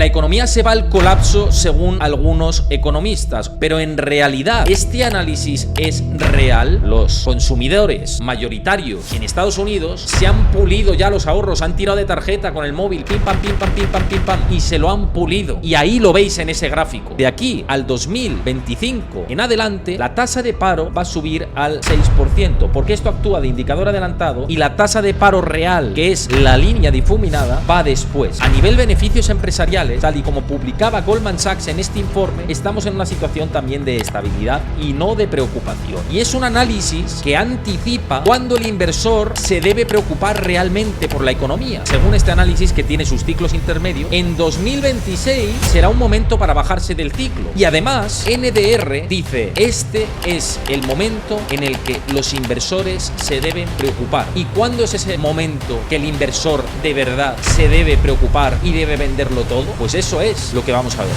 La economía se va al colapso según algunos economistas, pero en realidad ¿este análisis es real? Los consumidores mayoritarios en Estados Unidos se han pulido ya los ahorros, han tirado de tarjeta con el móvil, pim pam, pim pam, pim pam, pim pam, y se lo han pulido. Y ahí lo veis en ese gráfico. De aquí al 2025 en adelante, la tasa de paro va a subir al 6%, porque esto actúa de indicador adelantado y la tasa de paro real, que es la línea difuminada, va después. A nivel beneficios empresariales, tal y como publicaba Goldman Sachs en este informe, estamos en una situación también de estabilidad y no de preocupación. Y es un análisis que anticipa cuándo el inversor se debe preocupar realmente por la economía. Según este análisis, que tiene sus ciclos intermedios, en 2026 será un momento para bajarse del ciclo. Y además, NDR dice, este es el momento en el que los inversores se deben preocupar. ¿Y cuándo es ese momento que el inversor de verdad se debe preocupar y debe venderlo todo? Pues eso es lo que vamos a ver.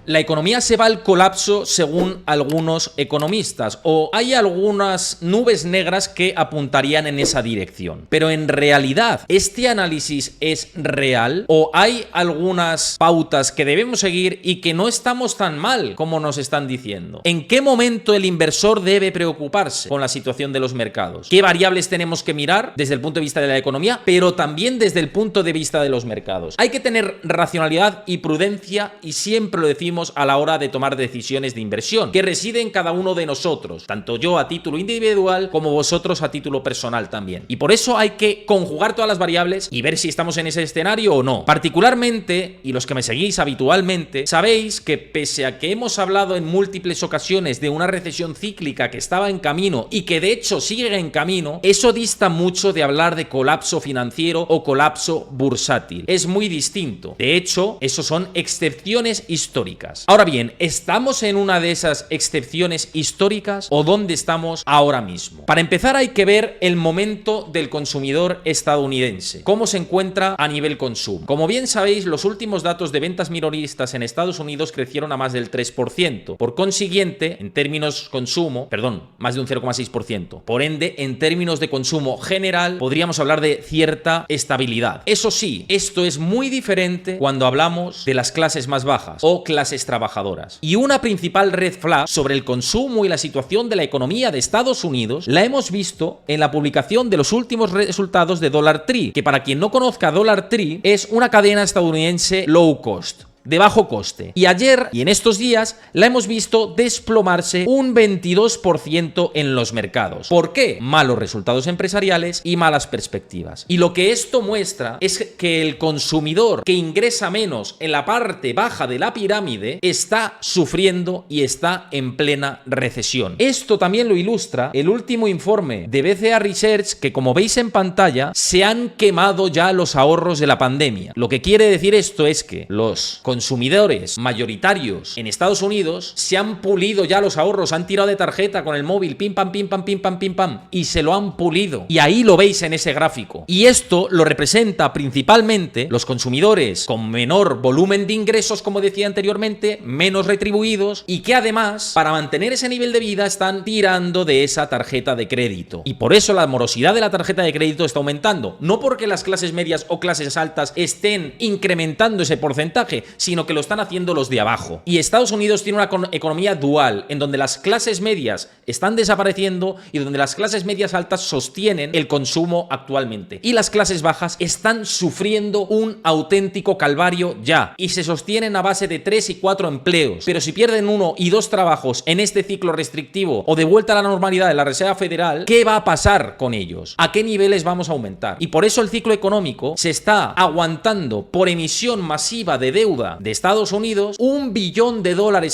La economía se va al colapso según algunos economistas, o hay algunas nubes negras que apuntarían en esa dirección. Pero en realidad, ¿este análisis es real? ¿O hay algunas pautas que debemos seguir y que no estamos tan mal como nos están diciendo? ¿En qué momento el inversor debe preocuparse con la situación de los mercados? ¿Qué variables tenemos que mirar desde el punto de vista de la economía, pero también desde el punto de vista de los mercados? Hay que tener racionalidad y prudencia, y siempre lo decimos a la hora de tomar decisiones de inversión, que reside en cada uno de nosotros, tanto yo a título individual como vosotros a título personal también. Y por eso hay que conjugar todas las variables y ver si estamos en ese escenario o no. Particularmente, y los que me seguís habitualmente, sabéis que pese a que hemos hablado en múltiples ocasiones de una recesión cíclica que estaba en camino y que de hecho sigue en camino, eso dista mucho de hablar de colapso financiero o colapso bursátil. Es muy distinto. De hecho, eso son excepciones históricas. Ahora bien, ¿estamos en una de esas excepciones históricas o dónde estamos ahora mismo? Para empezar, hay que ver el momento del consumidor estadounidense, cómo se encuentra a nivel consumo. Como bien sabéis, los últimos datos de ventas minoristas en Estados Unidos crecieron a más del 3%. Por consiguiente, en términos consumo, más de un 0,6%. Por ende, en términos de consumo general, podríamos hablar de cierta estabilidad. Eso sí, esto es muy diferente cuando hablamos de las clases más bajas o clases trabajadoras. Y una principal red flag sobre el consumo y la situación de la economía de Estados Unidos la hemos visto en la publicación de los últimos resultados de Dollar Tree, que para quien no conozca, Dollar Tree es una cadena estadounidense low cost, de bajo coste. Y ayer y en estos días la hemos visto desplomarse un 22% en los mercados. ¿Por qué? Malos resultados empresariales y malas perspectivas. Y lo que esto muestra es que el consumidor que ingresa menos en la parte baja de la pirámide está sufriendo y está en plena recesión. Esto también lo ilustra el último informe de BCA Research, que como veis en pantalla, se han quemado ya los ahorros de la pandemia. Lo que quiere decir esto es que los consumidores mayoritarios en Estados Unidos se han pulido ya los ahorros, han tirado de tarjeta con el móvil, pim pam, pim pam, pim pam, pim pam, y se lo han pulido. Y ahí lo veis en ese gráfico. Y esto lo representa principalmente los consumidores con menor volumen de ingresos, como decía anteriormente, menos retribuidos, y que además, para mantener ese nivel de vida, están tirando de esa tarjeta de crédito. Y por eso la morosidad de la tarjeta de crédito está aumentando. No porque las clases medias o clases altas estén incrementando ese porcentaje, sino que lo están haciendo los de abajo. Y Estados Unidos tiene una economía dual, en donde las clases medias están desapareciendo y donde las clases medias altas sostienen el consumo actualmente. Y las clases bajas están sufriendo un auténtico calvario ya, y se sostienen a base de 3 y 4 empleos. Pero si pierden 1 y 2 trabajos en este ciclo restrictivo o de vuelta a la normalidad de la Reserva Federal, ¿qué va a pasar con ellos? ¿A qué niveles vamos a aumentar? Y por eso el ciclo económico se está aguantando por emisión masiva de deuda de Estados Unidos $1 billón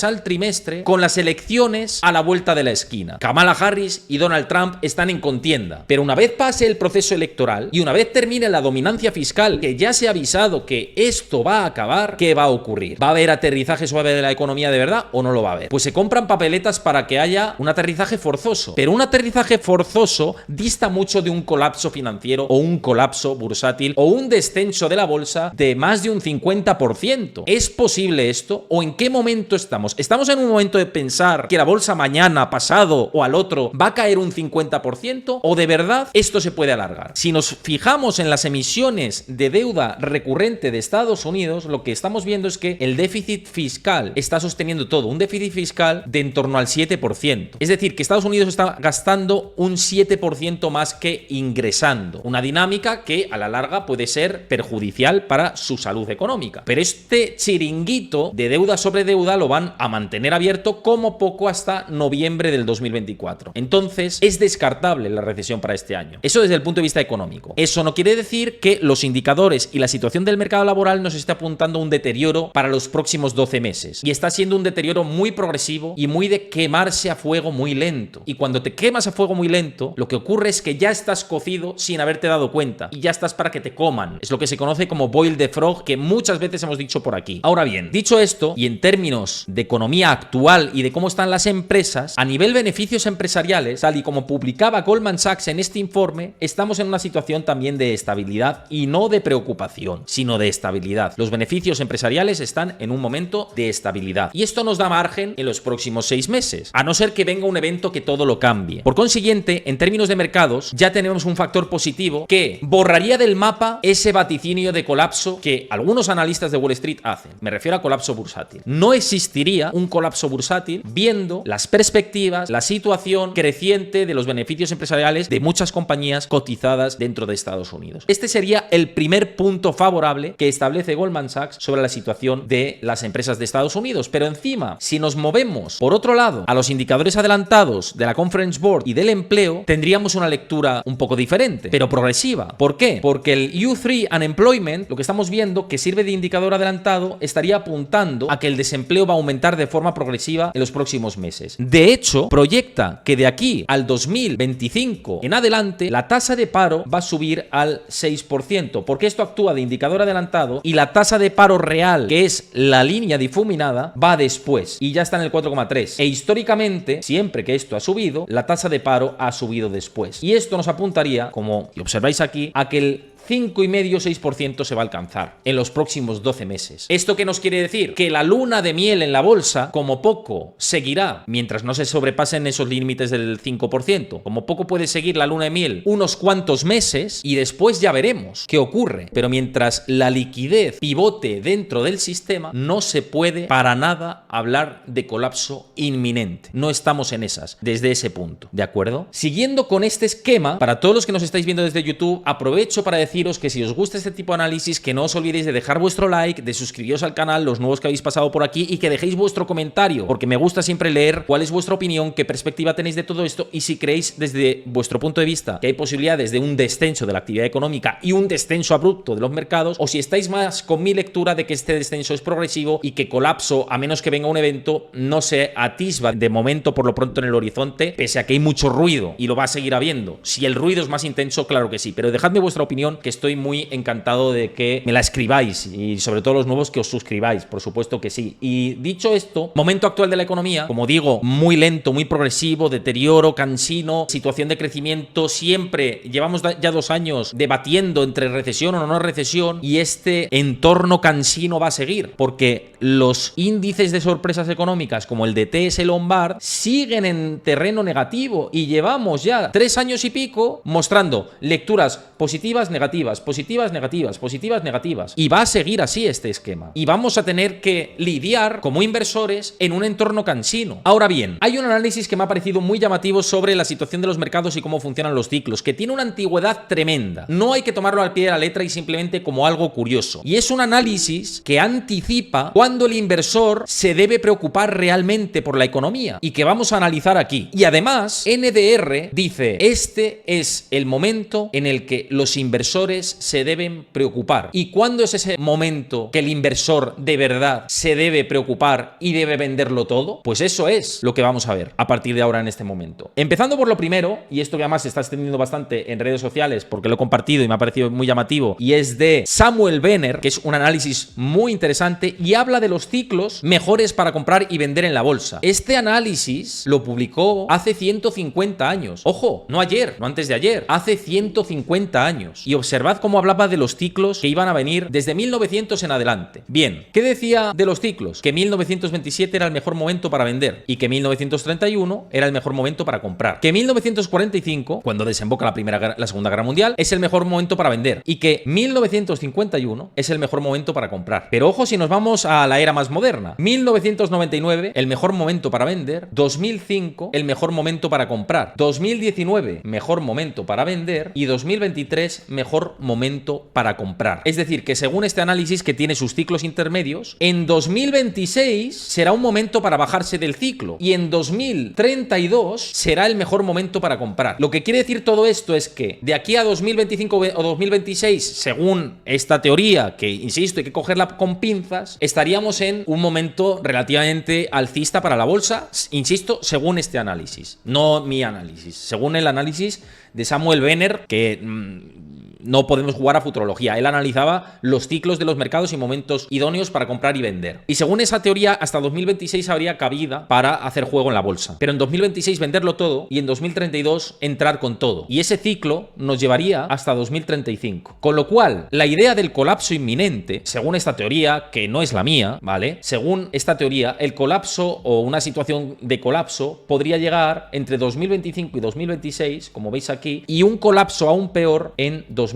al trimestre, con las elecciones a la vuelta de la esquina. Kamala Harris y Donald Trump están en contienda, pero una vez pase el proceso electoral y una vez termine la dominancia fiscal, que ya se ha avisado que esto va a acabar, ¿qué va a ocurrir? ¿Va a haber aterrizaje suave de la economía de verdad o no lo va a haber? Pues se compran papeletas para que haya un aterrizaje forzoso, pero un aterrizaje forzoso dista mucho de un colapso financiero o un colapso bursátil o un descenso de la bolsa de más de un 50%. momento. ¿Es posible esto? ¿O en qué momento estamos? ¿Estamos en un momento de pensar que la bolsa mañana, pasado o al otro va a caer un 50%? ¿O de verdad esto se puede alargar? Si nos fijamos en las emisiones de deuda recurrente de Estados Unidos, lo que estamos viendo es que el déficit fiscal está sosteniendo todo. Un déficit fiscal de en torno al 7%. Es decir, que Estados Unidos está gastando un 7% más que ingresando. Una dinámica que a la larga puede ser perjudicial para su salud económica. Pero este chiringuito de deuda sobre deuda lo van a mantener abierto como poco hasta noviembre del 2024. Entonces, es descartable la recesión para este año. Eso desde el punto de vista económico. Eso no quiere decir que los indicadores y la situación del mercado laboral nos esté apuntando a un deterioro para los próximos 12 meses. Y está siendo un deterioro muy progresivo y muy de quemarse a fuego muy lento. Y cuando te quemas a fuego muy lento, lo que ocurre es que ya estás cocido sin haberte dado cuenta. Y ya estás para que te coman. Es lo que se conoce como boil the frog, que muchas veces hemos dicho por aquí. Ahora bien, dicho esto, y en términos de economía actual y de cómo están las empresas, a nivel beneficios empresariales, tal y como publicaba Goldman Sachs en este informe, estamos en una situación también de estabilidad y no de preocupación, sino de estabilidad. Los beneficios empresariales están en un momento de estabilidad. Y esto nos da margen en los próximos 6 meses, a no ser que venga un evento que todo lo cambie. Por consiguiente, en términos de mercados, ya tenemos un factor positivo que borraría del mapa ese vaticinio de colapso que algunos analistas de Wall Street hacen. Me refiero a colapso bursátil. No existiría un colapso bursátil viendo las perspectivas, la situación creciente de los beneficios empresariales de muchas compañías cotizadas dentro de Estados Unidos. Este sería el primer punto favorable que establece Goldman Sachs sobre la situación de las empresas de Estados Unidos. Pero encima, si nos movemos por otro lado a los indicadores adelantados de la Conference Board y del empleo, tendríamos una lectura un poco diferente, pero progresiva. ¿Por qué? Porque el U3 Unemployment, lo que estamos viendo que sirve de indicador adelantado, estaría apuntando a que el desempleo va a aumentar de forma progresiva en los próximos meses. De hecho, proyecta que de aquí al 2025 en adelante la tasa de paro va a subir al 6%, porque esto actúa de indicador adelantado y la tasa de paro real, que es la línea difuminada, va después y ya está en el 4,3. E históricamente, siempre que esto ha subido, la tasa de paro ha subido después. Y esto nos apuntaría, como observáis aquí, a que el 5,5-6% se va a alcanzar en los próximos 12 meses. ¿Esto qué nos quiere decir? Que la luna de miel en la bolsa, como poco, seguirá, mientras no se sobrepasen esos límites del 5%. Como poco puede seguir la luna de miel unos cuantos meses y después ya veremos qué ocurre. Pero mientras la liquidez pivote dentro del sistema, no se puede para nada hablar de colapso inminente. No estamos en esas, desde ese punto. ¿De acuerdo? Siguiendo con este esquema, para todos los que nos estáis viendo desde YouTube, aprovecho para deciros que si os gusta este tipo de análisis, que no os olvidéis de dejar vuestro like, de suscribiros al canal, los nuevos que habéis pasado por aquí, y que dejéis vuestro comentario, porque me gusta siempre leer cuál es vuestra opinión, qué perspectiva tenéis de todo esto y si creéis desde vuestro punto de vista que hay posibilidades de un descenso de la actividad económica y un descenso abrupto de los mercados, o si estáis más con mi lectura de que este descenso es progresivo y que colapso, a menos que venga un evento, no se atisba de momento por lo pronto en el horizonte, pese a que hay mucho ruido y lo va a seguir habiendo. Si el ruido es más intenso, claro que sí, pero dejadme vuestra opinión, que estoy muy encantado de que me la escribáis y sobre todo los nuevos que os suscribáis, por supuesto que sí. Y dicho esto, momento actual de la economía, como digo, muy lento, muy progresivo, deterioro, cansino, situación de crecimiento, siempre llevamos ya 2 años debatiendo entre recesión o no recesión y este entorno cansino va a seguir, porque los índices de sorpresas económicas como el de TS Lombard siguen en terreno negativo y llevamos ya 3 años y pico mostrando lecturas positivas, negativas, positivas, negativas, positivas, negativas. Y va a seguir así este esquema. Y vamos a tener que lidiar como inversores en un entorno cansino. Ahora bien, hay un análisis que me ha parecido muy llamativo sobre la situación de los mercados y cómo funcionan los ciclos, que tiene una antigüedad tremenda. No hay que tomarlo al pie de la letra y simplemente como algo curioso. Y es un análisis que anticipa cuándo el inversor se debe preocupar realmente por la economía y que vamos a analizar aquí. Y además, NDR dice, este es el momento en el que los inversores se deben preocupar. ¿Y cuándo es ese momento que el inversor de verdad se debe preocupar y debe venderlo todo? Pues eso es lo que vamos a ver a partir de ahora en este momento. Empezando por lo primero, y esto que además se está extendiendo bastante en redes sociales porque lo he compartido y me ha parecido muy llamativo, y es de Samuel Benner, que es un análisis muy interesante y habla de los ciclos mejores para comprar y vender en la bolsa. Este análisis lo publicó hace 150 años. Ojo, no ayer, no antes de ayer, hace 150 años. Y observa observad cómo hablaba de los ciclos que iban a venir desde 1900 en adelante. Bien, ¿qué decía de los ciclos? Que 1927 era el mejor momento para vender y que 1931 era el mejor momento para comprar. Que 1945, cuando desemboca la Segunda Guerra Mundial, es el mejor momento para vender y que 1951 es el mejor momento para comprar. Pero ojo si nos vamos a la era más moderna. 1999, el mejor momento para vender. 2005, el mejor momento para comprar. 2019, mejor momento para vender. Y 2023, mejor momento para comprar. Es decir, que según este análisis que tiene sus ciclos intermedios, en 2026 será un momento para bajarse del ciclo y en 2032 será el mejor momento para comprar. Lo que quiere decir todo esto es que de aquí a 2025 o 2026, según esta teoría, que insisto hay que cogerla con pinzas, estaríamos en un momento relativamente alcista para la bolsa, insisto, según este análisis, no mi análisis, según el análisis de Samuel Weiner, que no podemos jugar a futurología. Él analizaba los ciclos de los mercados y momentos idóneos para comprar y vender. Y según esa teoría, hasta 2026 habría cabida para hacer juego en la bolsa. Pero en 2026 venderlo todo y en 2032 entrar con todo. Y ese ciclo nos llevaría hasta 2035. Con lo cual, la idea del colapso inminente, según esta teoría, que no es la mía, ¿vale? Según esta teoría, el colapso o una situación de colapso podría llegar entre 2025 y 2026, como veis aquí, y un colapso aún peor en 2035.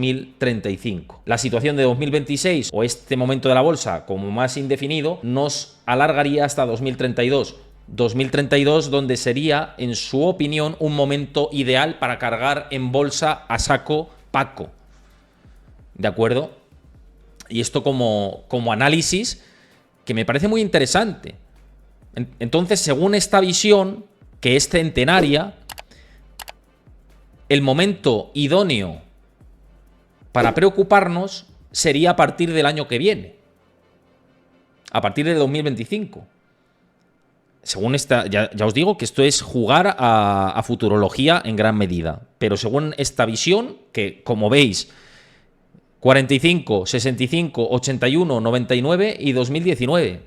La situación de 2026 o este momento de la bolsa como más indefinido nos alargaría hasta 2032. 2032 donde sería, en su opinión, un momento ideal para cargar en bolsa a saco paco. ¿De acuerdo? Y esto como análisis que me parece muy interesante. Entonces, según esta visión, que es centenaria, el momento idóneo para preocuparnos sería a partir del año que viene, a partir de 2025. Según esta, ya os digo que esto es jugar a futurología en gran medida, pero según esta visión, que como veis, 45, 65, 81, 99 y 2019.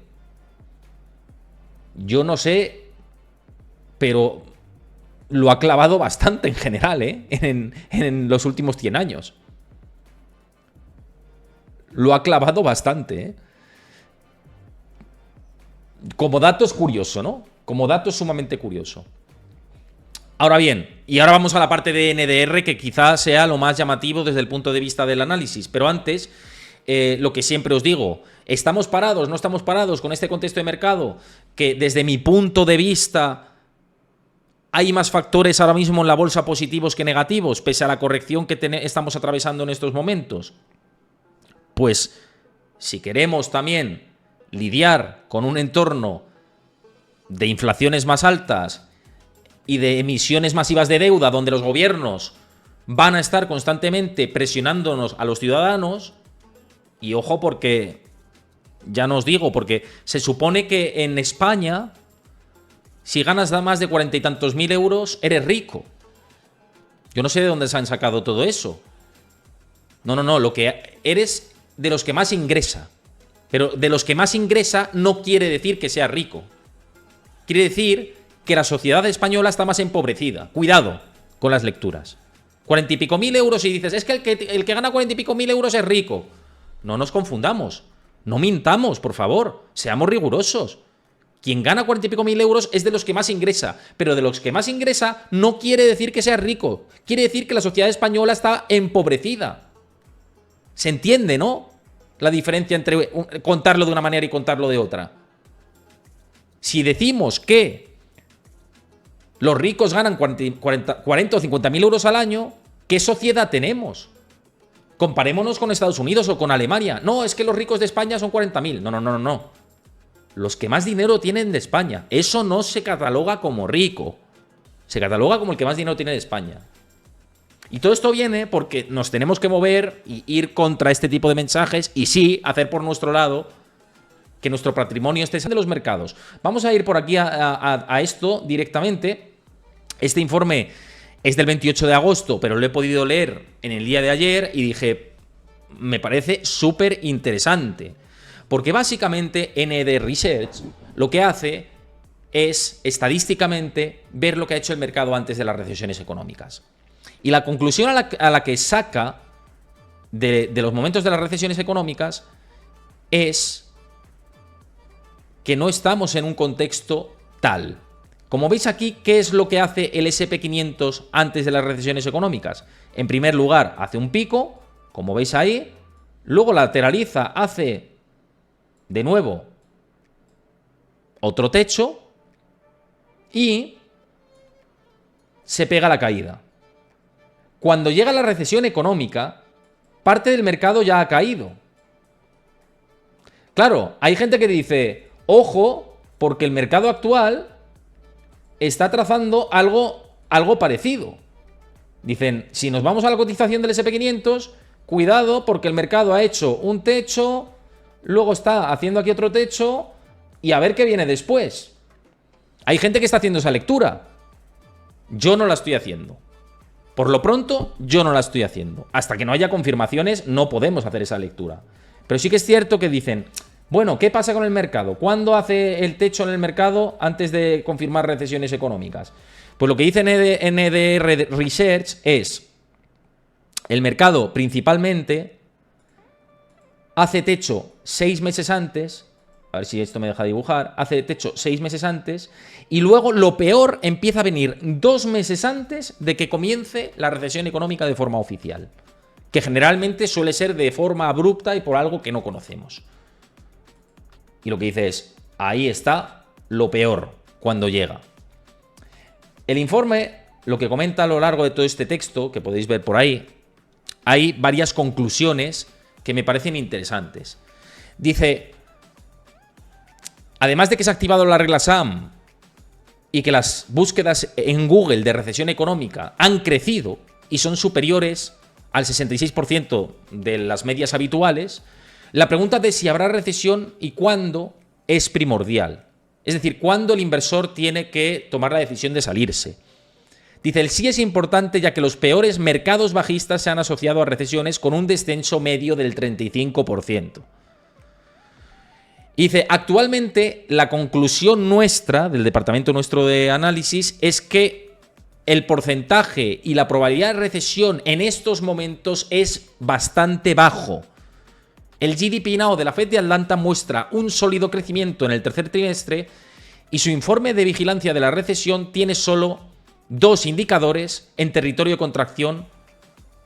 Yo no sé, pero lo ha clavado bastante en general, en los últimos 100 años. Lo ha clavado bastante, Como dato es curioso, ¿no? Como dato es sumamente curioso. Ahora bien, y ahora vamos a la parte de NDR, que quizás sea lo más llamativo desde el punto de vista del análisis. Pero antes, lo que siempre os digo, ¿estamos parados? ¿No estamos parados con este contexto de mercado? Que desde mi punto de vista hay más factores ahora mismo en la bolsa positivos que negativos, pese a la corrección que estamos atravesando en estos momentos. Pues si queremos también lidiar con un entorno de inflaciones más altas y de emisiones masivas de deuda donde los gobiernos van a estar constantemente presionándonos a los ciudadanos, y ojo porque, ya no os digo, porque se supone que en España, si ganas más de 40 y tantos mil euros, eres rico. Yo no sé de dónde se han sacado todo eso. No, lo que eres de los que más ingresa. Pero de los que más ingresa no quiere decir que sea rico. Quiere decir que la sociedad española está más empobrecida. Cuidado con las lecturas. 40 y pico mil euros y dices, es que el que gana 40 y pico mil euros es rico. No nos confundamos. No mintamos, por favor. Seamos rigurosos. Quien gana 40 y pico mil euros es de los que más ingresa. Pero de los que más ingresa no quiere decir que sea rico. Quiere decir que la sociedad española está empobrecida. ¿Se entiende, no? La diferencia entre contarlo de una manera y contarlo de otra. Si decimos que los ricos ganan 40 o 50 mil euros al año, ¿qué sociedad tenemos? Comparémonos con Estados Unidos o con Alemania. No, es que los ricos de España son 40.000. No. Los que más dinero tienen de España. Eso no se cataloga como rico. Se cataloga como el que más dinero tiene de España. Y todo esto viene porque nos tenemos que mover y ir contra este tipo de mensajes y sí, hacer por nuestro lado que nuestro patrimonio esté de los mercados. Vamos a ir por aquí a esto directamente. Este informe es del 28 de agosto, pero lo he podido leer en el día de ayer y dije, me parece súper interesante. Porque básicamente ND Research lo que hace es estadísticamente ver lo que ha hecho el mercado antes de las recesiones económicas. Y la conclusión a la que saca de los momentos de las recesiones económicas es que no estamos en un contexto tal. Como veis aquí, ¿qué es lo que hace el SP500 antes de las recesiones económicas? En primer lugar, hace un pico, como veis ahí, luego lateraliza, hace de nuevo otro techo y se pega la caída. Cuando llega la recesión económica, parte del mercado ya ha caído. Claro, hay gente que dice, ojo, porque el mercado actual está trazando algo parecido. Dicen, si nos vamos a la cotización del SP500, cuidado porque el mercado ha hecho un techo, luego está haciendo aquí otro techo y a ver qué viene después. Hay gente que está haciendo esa lectura. Yo no la estoy haciendo. Por lo pronto, yo no la estoy haciendo. Hasta que no haya confirmaciones, no podemos hacer esa lectura. Pero sí que es cierto que dicen, bueno, ¿qué pasa con el mercado? ¿Cuándo hace el techo en el mercado antes de confirmar recesiones económicas? Pues lo que dice NDR Research es, el mercado principalmente hace techo 6 meses antes, a ver si esto me deja dibujar, hace techo 6 meses antes y luego lo peor empieza a venir 2 meses antes de que comience la recesión económica de forma oficial, que generalmente suele ser de forma abrupta y por algo que no conocemos. Y lo que dice es, ahí está lo peor cuando llega. El informe, lo que comenta a lo largo de todo este texto, que podéis ver por ahí, hay varias conclusiones que me parecen interesantes. Dice, además de que se ha activado la regla SAM y que las búsquedas en Google de recesión económica han crecido y son superiores al 66% de las medias habituales, la pregunta de si habrá recesión y cuándo es primordial. Es decir, cuándo el inversor tiene que tomar la decisión de salirse. Dice, el sí es importante ya que los peores mercados bajistas se han asociado a recesiones con un descenso medio del 35%. Dice, actualmente la conclusión nuestra, del departamento nuestro de análisis, es que el porcentaje y la probabilidad de recesión en estos momentos es bastante bajo. El GDP Now de la Fed de Atlanta muestra un sólido crecimiento en el tercer trimestre y su informe de vigilancia de la recesión tiene solo 2 indicadores en territorio de contracción,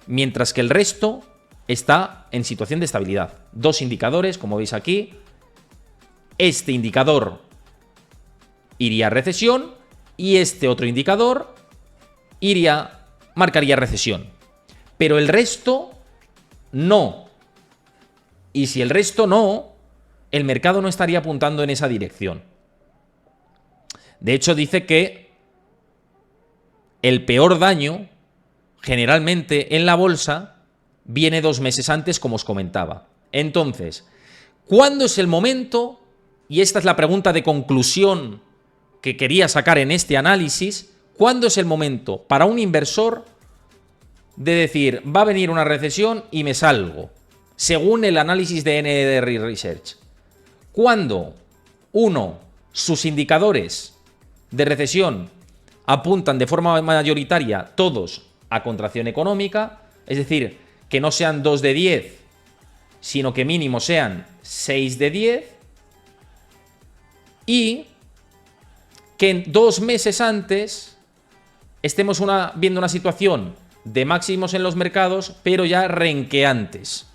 mientras que el resto está en situación de estabilidad. 2 indicadores, como veis aquí. Este indicador iría a recesión y este otro indicador marcaría recesión. Pero el resto no. Y si el resto no, el mercado no estaría apuntando en esa dirección. De hecho, dice que el peor daño, generalmente en la bolsa, viene 2 meses antes, como os comentaba. Entonces, ¿cuándo es el momento? Y esta es la pregunta de conclusión que quería sacar en este análisis. ¿Cuándo es el momento para un inversor de decir, va a venir una recesión y me salgo? Según el análisis de NDR Research. Cuando, uno, sus indicadores de recesión apuntan de forma mayoritaria todos a contracción económica, es decir, que no sean 2 de 10, sino que mínimo sean 6 de 10, y que en 2 meses antes estemos viendo una situación de máximos en los mercados, pero ya renqueantes,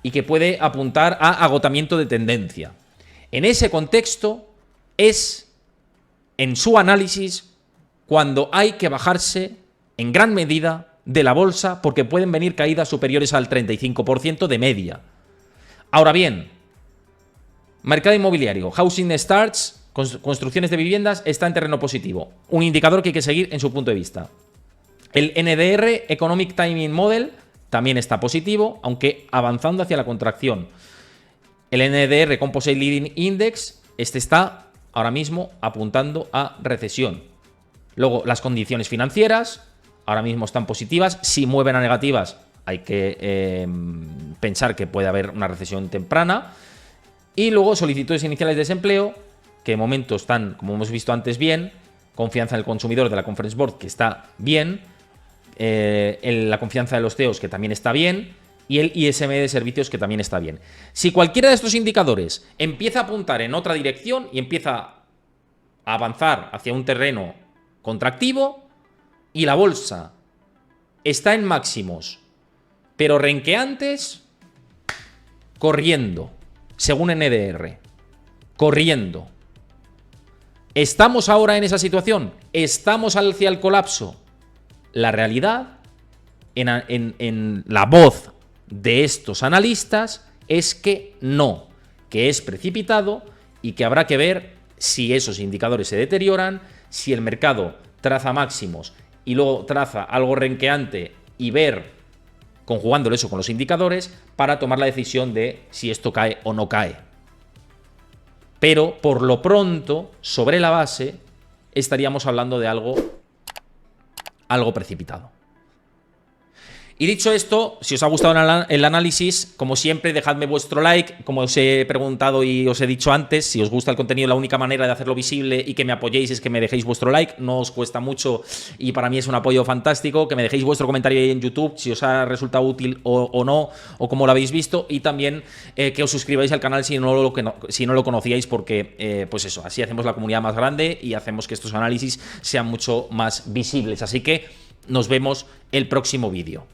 y que puede apuntar a agotamiento de tendencia. En ese contexto es, en su análisis, cuando hay que bajarse en gran medida de la bolsa porque pueden venir caídas superiores al 35% de media. Ahora bien, mercado inmobiliario, housing starts, construcciones de viviendas, está en terreno positivo. Un indicador que hay que seguir en su punto de vista. El NDR, Economic Timing Model, también está positivo, aunque avanzando hacia la contracción. El NDR Composite Leading Index, este está ahora mismo apuntando a recesión. Luego, las condiciones financieras, ahora mismo están positivas. Si mueven a negativas, hay que pensar que puede haber una recesión temprana. Y luego, solicitudes iniciales de desempleo, que de momento están, como hemos visto antes, bien. Confianza en el consumidor de la Conference Board, que está bien. La confianza de los CEOs, que también está bien, y el ISM de servicios, que también está bien. Si cualquiera de estos indicadores empieza a apuntar en otra dirección y empieza a avanzar hacia un terreno contractivo y la bolsa está en máximos, pero renqueantes, corriendo, según NDR, corriendo. ¿Estamos ahora en esa situación? ¿Estamos hacia el colapso? La realidad, en la voz de estos analistas, es que no, que es precipitado y que habrá que ver si esos indicadores se deterioran, si el mercado traza máximos y luego traza algo renqueante y ver, conjugándolo eso con los indicadores, para tomar la decisión de si esto cae o no cae. Pero, por lo pronto, sobre la base, estaríamos hablando de algo precipitado. Y dicho esto, si os ha gustado el análisis, como siempre, dejadme vuestro like. Como os he preguntado y os he dicho antes, si os gusta el contenido, la única manera de hacerlo visible y que me apoyéis es que me dejéis vuestro like. No os cuesta mucho y para mí es un apoyo fantástico. Que me dejéis vuestro comentario ahí en YouTube, si os ha resultado útil o no, o cómo lo habéis visto. Y también que os suscribáis al canal si no lo conocíais, porque, pues eso, así hacemos la comunidad más grande y hacemos que estos análisis sean mucho más visibles. Así que nos vemos el próximo vídeo.